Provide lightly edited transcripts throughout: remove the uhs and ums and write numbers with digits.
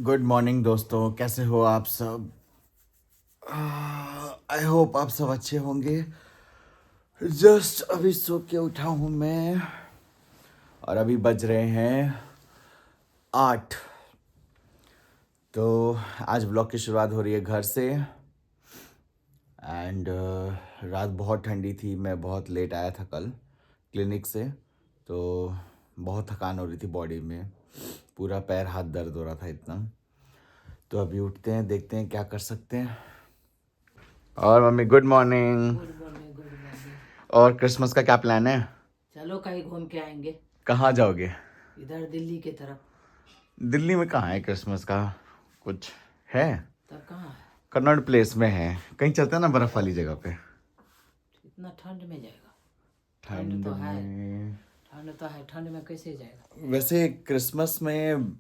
Good morning दोस्तों, कैसे हो आप सब। आई होप आप सब अच्छे होंगे। जस्ट अभी सो के उठा हूँ मैं और अभी बज रहे हैं 8। तो आज ब्लॉग की शुरुआत हो रही है घर से। एंड रात बहुत ठंडी थी, मैं बहुत लेट आया था कल क्लिनिक से, तो बहुत थकान हो रही थी बॉडी में, पूरा पैर हाथ दर्द हो रहा था इतना। तो अभी उठते हैं, देखते हैं क्या कर सकते हैं। और mummy good morning. Good morning good morning. और क्रिसमस का क्या प्लान है? चलो कहीं घूम के आएंगे। कहाँ जाओगे? इधर दिल्ली की तरफ। दिल्ली में कहाँ है क्रिसमस का कुछ है? तब कहाँ है? कन्नॉट प्लेस में है। कहीं चलते हैं ना बर्फ वाली जगह पे। इतना ठंड में जाएगा? ठंड तो है, में ठंड तो है, ठंड में कैसे जाएगा? वैसे क्रिसमस में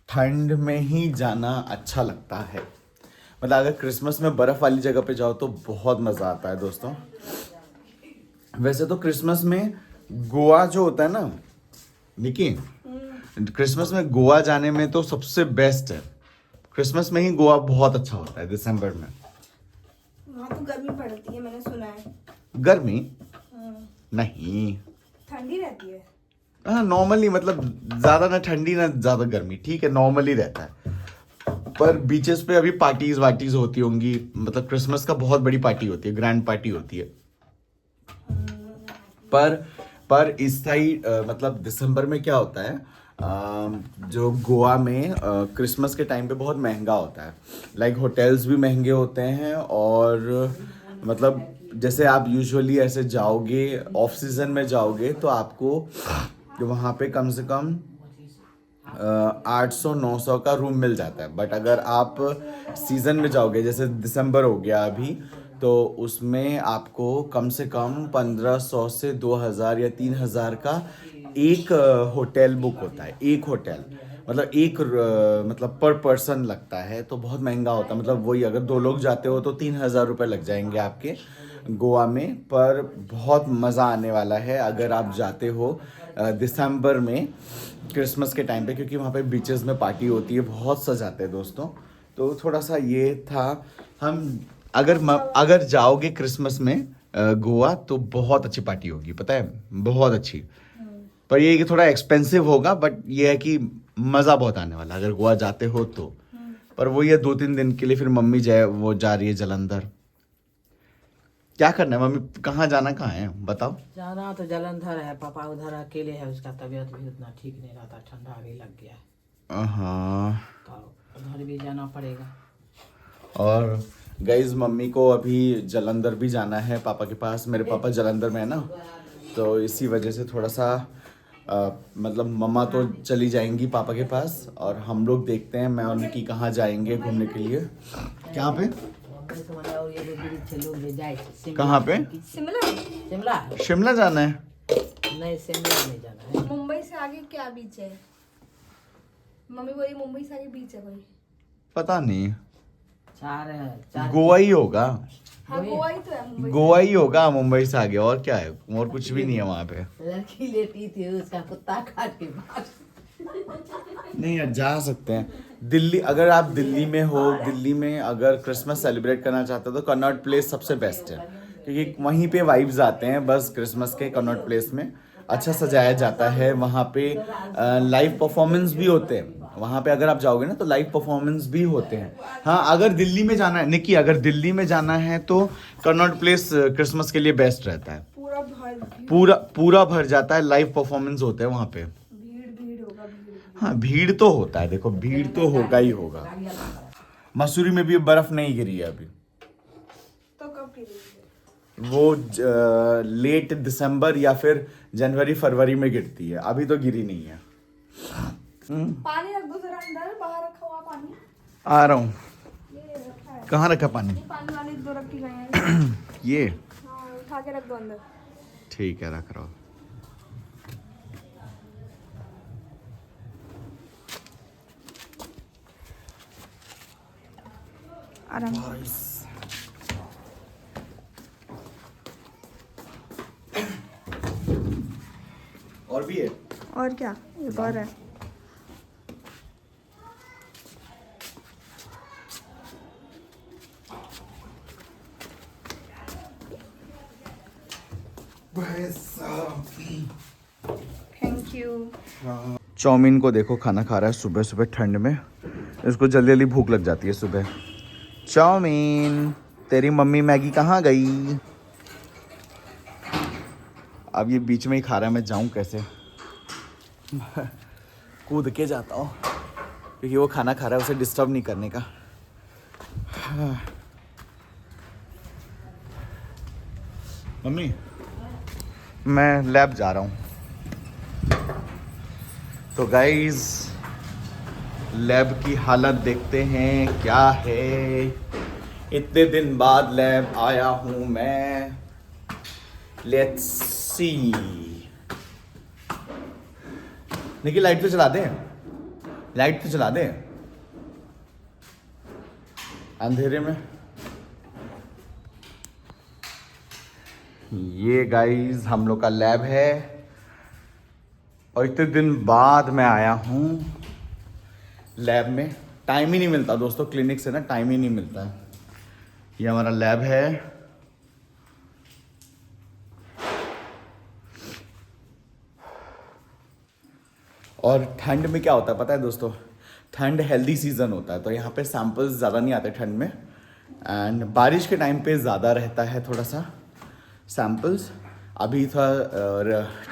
ठंड में ही जाना अच्छा लगता है। मतलब अगर क्रिसमस में बर्फ वाली जगह पे जाओ तो बहुत मज़ा आता है दोस्तों। वैसे तो क्रिसमस में गोवा जो होता है ना निकी, क्रिसमस में गोवा जाने में तो सबसे बेस्ट है। क्रिसमस में ही गोवा बहुत अच्छा होता है दिसंबर में। वहाँ तो गर्मी पड़ती है, मैंने सुना है। गर्मी हाँ, नहीं, ठंडी रहती है। हाँ नॉर्मली, मतलब ज़्यादा ना ठंडी ना ज़्यादा गर्मी, ठीक है नॉर्मली रहता है। पर बीचेस पे अभी पार्टीज वार्टीज होती होंगी, मतलब क्रिसमस का बहुत बड़ी पार्टी होती है, ग्रैंड पार्टी होती है। पर पर इस साइड मतलब दिसंबर में क्या होता है, जो गोवा में क्रिसमस के टाइम पे बहुत महंगा होता है। लाइक होटल्स भी महंगे होते हैं, और मतलब जैसे आप यूजुअली ऐसे जाओगे ऑफ सीजन में जाओगे तो आपको वहाँ पे कम से कम 800-900 का रूम मिल जाता है। बट अगर आप सीज़न में जाओगे, जैसे दिसंबर हो गया अभी, तो उसमें आपको कम से कम 1500 से 2000 या 3000 का एक होटल बुक होता है। एक होटल मतलब एक मतलब पर पर्सन लगता है, तो बहुत महंगा होता है। मतलब वही अगर 2 लोग जाते हो तो 3000 रुपये लग जाएंगे आपके गोवा में। पर बहुत मज़ा आने वाला है अगर आप जाते हो दिसंबर में क्रिसमस के टाइम पे, क्योंकि वहाँ पे बीचेस में पार्टी होती है, बहुत सजाते हैं दोस्तों। तो थोड़ा सा ये था। हम अगर जाओगे क्रिसमस में गोवा तो बहुत अच्छी पार्टी होगी, पता है, बहुत अच्छी। पर ये कि थोड़ा एक्सपेंसिव होगा, बट ये है कि मज़ा बहुत आने वाला है अगर गोवा जाते हो तो। पर वो ये 2-3 दिन के लिए फिर मम्मी वो जा रही है जलंधर। क्या करना है मम्मी, कहाँ जाना, कहाँ है बताओ। जाना तो जलंधर है, पापा उधर अकेले है, उसका तबीयत भी उतना ठीक नहीं रहता, ठंडा भी लग गया है, हाँ। तो उधर भी जाना पड़ेगा। और गाइज मम्मी को अभी जलंधर भी जाना है पापा के पास। मेरे पापा जलंधर में है ना, तो इसी वजह से थोड़ा सा मतलब मम्मा तो चली जाएंगी पापा के पास, और हम लोग देखते हैं मैं और निकी कहाँ जाएंगे घूमने के लिए। क्या पे? कहाँ पे? शिमला। शिमला? शिमला जाना है? नहीं, शिमला नहीं जाना है। मुंबई से आगे क्या बीच है? मम्मी बोली मुंबई से आगे बीच है कोई। पता नहीं, चार गोवा ही होगा। हाँ, गोवा ही तो है मुंबई से। गोवा ही होगा मुंबई से आगे, और क्या है, और कुछ भी नहीं है वहाँ पे। लड़की लेटी थी, उसका कुत्ता काट के मार। नहीं यार, जा सकते हैं दिल्ली। अगर आप दिल्ली में हो, दिल्ली में अगर क्रिसमस सेलिब्रेट करना चाहते हो तो कनॉट प्लेस सबसे बेस्ट है, क्योंकि वहीं पे वाइब्स आते हैं बस। क्रिसमस के कनॉट प्लेस में अच्छा सजाया जाता है। वहाँ पे लाइव परफॉर्मेंस भी होते हैं। वहाँ पे अगर आप जाओगे ना तो लाइव परफॉर्मेंस भी होते हैं। हाँ, अगर दिल्ली में जाना है निकी, अगर दिल्ली में जाना है तो कनॉट प्लेस क्रिसमस के लिए बेस्ट रहता है। पूरा भर पूरा भर जाता है, लाइव परफॉर्मेंस होते हैं वहाँ पे। भीड़ भीड़ होगा, भीड़। हाँ भीड़ तो होता है, देखो भीड़ तो होगा ही होगा। मसूरी में भी बर्फ नहीं गिरी है अभी। तो कब गिरेगी? वो लेट दिसंबर या फिर जनवरी फरवरी में गिरती है, अभी तो गिरी नहीं है। पानी रख दो जरा अंदर, बाहर रखा हुआ पानी। आ रहा हूँ। ये रखा है। कहाँ रखा पानी? ये पानी वाले 2 रख के गए हैं। ये हाँ, उठा के रख दो अंदर। ठीक है, रख रहा हूँ। आराम। और भी है? और क्या, एक और है। Thank you. चाउमीन को देखो खाना खा रहा है सुबह सुबह ठंड में। इसको जल्दी जल्दी भूख लग जाती है सुबह। चाउमीन, तेरी मम्मी मैगी कहाँ गई? अब ये बीच में ही खा रहा है, मैं जाऊं कैसे? कूद के जाता हूँ क्योंकि वो खाना खा रहा है, उसे डिस्टर्ब नहीं करने का। मम्मी, मैं लैब जा रहा हूँ। तो गाइस लैब की हालत देखते हैं क्या है। इतने दिन बाद लैब आया हूँ मैं। Let's see. देखिए लाइट तो चला दे, लाइट तो चला दे अंधेरे में। ये गाइस हम लोग का लैब है और इतने दिन बाद मैं आया हूँ लैब में। टाइम ही नहीं मिलता दोस्तों, क्लिनिक से ना टाइम ही नहीं मिलता है। ये हमारा लैब है। और ठंड में क्या होता है पता है दोस्तों? ठंड हेल्दी सीजन होता है तो यहाँ पे सैंपल्स ज़्यादा नहीं आते ठंड में। एंड बारिश के टाइम पे ज़्यादा रहता है थोड़ा सा सैंपल्स। अभी था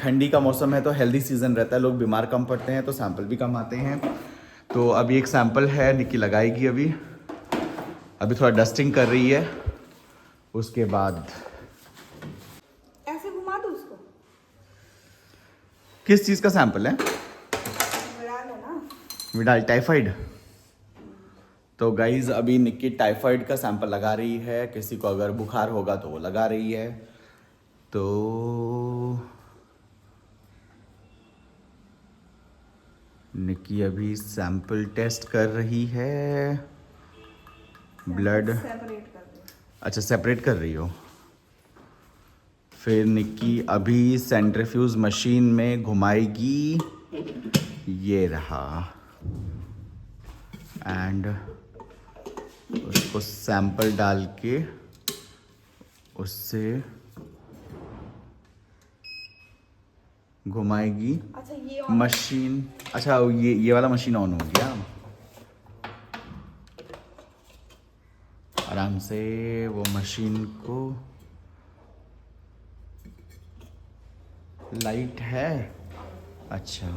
ठंडी का मौसम है तो हेल्दी सीजन रहता है, लोग बीमार कम पड़ते हैं तो सैंपल भी कम आते हैं। तो अभी एक सैंपल है, निक्की लगाएगी अभी थोड़ा डस्टिंग कर रही है। उसके बाद ऐसे घुमा दो उसको। किस चीज़ का सैंपल है? विडाल है ना? Widal typhoid. तो गाइज अभी निक्की टाइफाइड का सैंपल लगा रही है। किसी को अगर बुखार होगा तो वो लगा रही है। तो निक्की अभी सैंपल टेस्ट कर रही है। ब्लड सेपरेट कर दो। अच्छा सेपरेट कर रही हो। फिर निक्की अभी सेंट्रीफ्यूज मशीन में घुमाएगी। ये रहा। एंड उसको सैंपल डाल के उससे घुमाएगी अच्छा ये मशीन। अच्छा ये वाला मशीन ऑन हो गया। आराम से वो मशीन को लाइट है। अच्छा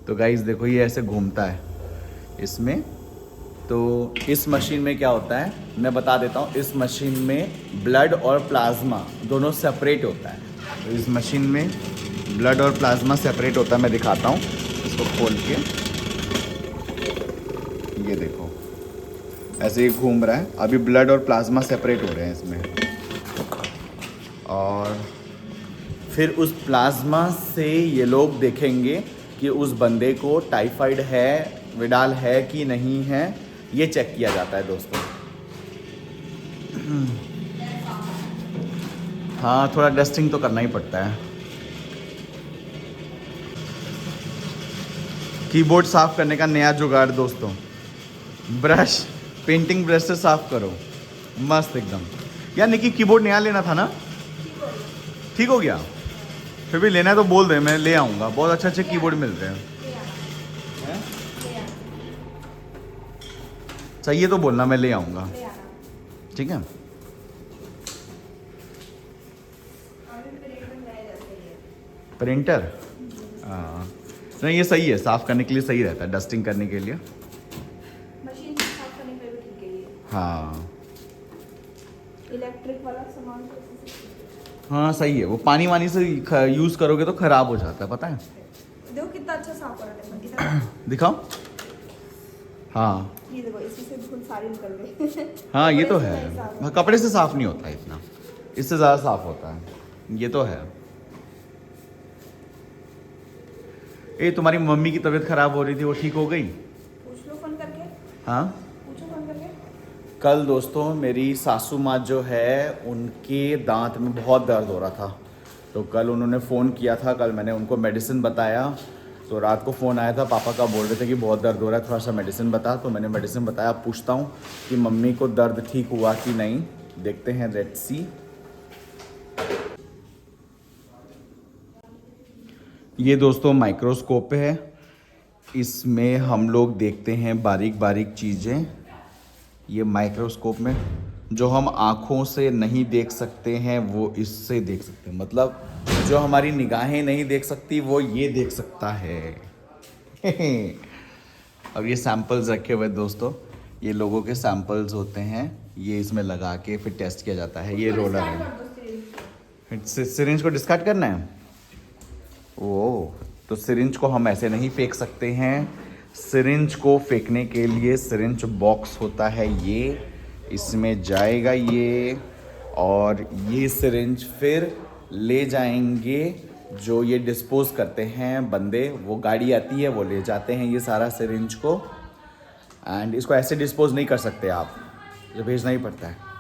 तो गाइस देखो ये ऐसे घूमता है इसमें। तो इस मशीन में क्या होता है मैं बता देता हूँ। इस मशीन में ब्लड और प्लाज्मा दोनों सेपरेट होता है। तो इस मशीन में ब्लड और प्लाज्मा सेपरेट होता है। मैं दिखाता हूँ इसको खोल के। ये देखो ऐसे ही घूम रहा है। अभी ब्लड और प्लाज्मा सेपरेट हो रहे हैं इसमें। और फिर उस प्लाज्मा से ये लोग देखेंगे कि उस बंदे को टाइफाइड है, विडाल है कि नहीं है। ये चेक किया जाता है दोस्तों। हाँ थोड़ा डस्टिंग तो करना ही पड़ता है। कीबोर्ड साफ करने का नया जुगाड़ दोस्तों। ब्रश, पेंटिंग ब्रश से साफ करो मस्त एकदम। यार निकी कीबोर्ड नया लेना था ना? ठीक हो गया? फिर भी लेना है तो बोल दे, मैं ले आऊँगा। बहुत अच्छे अच्छे कीबोर्ड मिल रहे हैं। चाहिए तो बोलना, मैं ले आऊँगा। ठीक है। प्रिंटर हाँ नहीं ये सही है, साफ़ करने के लिए सही रहता है, डस्टिंग करने के लिए। मशीन साफ करने के लिए भी ठीक है ये। हाँ इलेक्ट्रिक वाला सामान तो ऐसे से- हाँ सही है। वो पानी वानी से यूज़ करोगे तो ख़राब हो जाता है, पता है। देखो कितना अच्छा साफ कर रहे हैं इतना। दिखाओ। हाँ ये देखो इसी से धूल सारी निकल गई। हाँ ये तो कपड़े से है। नहीं साफ हाँ, कपड़े से साफ़ नहीं होता इतना, इससे ज़्यादा साफ़ होता है। ये तो है। ए तुम्हारी मम्मी की तबीयत ख़राब हो रही थी, वो ठीक हो गई? पूछ लो फोन करके। हाँ पूछो फोन करके। कल दोस्तों मेरी सासू माँ जो है उनके दांत में बहुत दर्द हो रहा था। तो कल उन्होंने फ़ोन किया था। कल मैंने उनको मेडिसिन बताया। तो रात को फ़ोन आया था, पापा का बोल रहे थे कि बहुत दर्द हो रहा है, थोड़ा सा मेडिसिन बता। तो मैंने मेडिसिन बताया। अब पूछता हूँ कि मम्मी को दर्द ठीक हुआ कि नहीं, देखते हैं। Let's see. ये दोस्तों माइक्रोस्कोप है, इसमें हम लोग देखते हैं बारीक बारीक चीज़ें। ये माइक्रोस्कोप में जो हम आँखों से नहीं देख सकते हैं वो इससे देख सकते हैं, मतलब जो हमारी निगाहें नहीं देख सकती वो ये देख सकता है। अब ये सैंपल्स रखे हुए दोस्तों, ये लोगों के सैंपल्स होते हैं, ये इसमें लगा के फिर टेस्ट किया जाता है। ये रोलर है, सिरिंज को डिस्कार्ड करना है। ओ, तो सिरिंज को हम ऐसे नहीं फेंक सकते हैं। सिरिंज को फेंकने के लिए सिरिंज बॉक्स होता है, ये इसमें जाएगा ये, और ये सिरिंज फिर ले जाएंगे जो ये डिस्पोज करते हैं बंदे, वो गाड़ी आती है वो ले जाते हैं ये सारा सिरिंज को। एंड इसको ऐसे डिस्पोज नहीं कर सकते आप, ये भेजना ही पड़ता है।